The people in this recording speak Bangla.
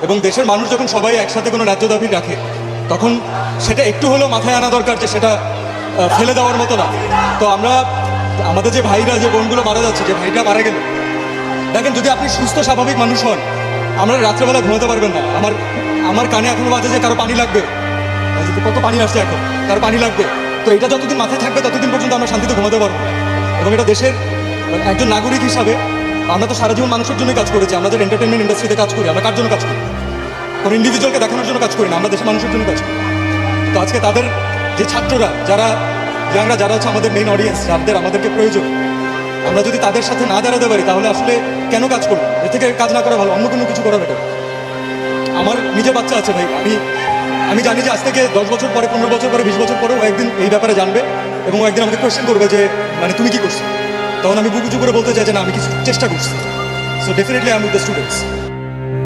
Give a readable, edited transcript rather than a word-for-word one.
এবং দেশের মানুষ যখন সবাই একসাথে কোনো ন্যায্য দাবি রাখে তখন সেটা একটু হলেও মাথায় আনা দরকার যে সেটা ফেলে দেওয়ার মতো না। তো আমরা আমাদের যে ভাইরা যে বোনগুলো মারা যাচ্ছে, যে ভাইরা মারা গেল, দেখেন যদি আপনি সুস্থ স্বাভাবিক মানুষ হন আমরা রাত্রেবেলা ঘুমাতে পারবেন না। আমার কানে এখনো বাজে যে কারো পানি লাগবে, কত পানি আসছে এখন, কারো পানি লাগবে। তো এটা যতদিন মাথায় থাকবে ততদিন পর্যন্ত আমরা শান্তিতে ঘুমাতে পারবো না। এবং এটা দেশের একজন নাগরিক হিসাবে আমরা তো সারা জীবন মানুষের জন্যই কাজ করেছি। আমরা যে এন্টারটেনমেন্ট ইন্ডাস্ট্রিতে কাজ করি, আমরা কার জন্য কাজ করি? কোনো ইন্ডিভিজুয়ালকে দেখানোর জন্য কাজ করি না, আমরা দেশের মানুষের জন্য কাজ করি। তো আজকে তাদের যে ছাত্ররা, যারা ইয়াংরা, যারা হচ্ছে আমাদের মেইন অডিয়েন্স, যাদের আমাদেরকে প্রয়োজন, আমরা যদি তাদের সাথে না দাঁড়াতে পারি তাহলে আসলে কেন কাজ করবো? এর থেকে কাজ না করা ভালো, অন্য কোনো কিছু করা বেটার। আমার নিজের বাচ্চা আছে ভাই, আমি জানি যে আজ থেকে 10 বছর পরে, 15 বছর পরে, 20 বছর পরে ও একদিন এই ব্যাপারে জানবে এবং ও একদিন আমাকে কোয়েশ্চেন করবে যে মানে তুমি কি করছো। তখন আমি বুকুচু করে বলতে চাই যে না, আমি কিছু চেষ্টা করছি। So definitely I am with the students.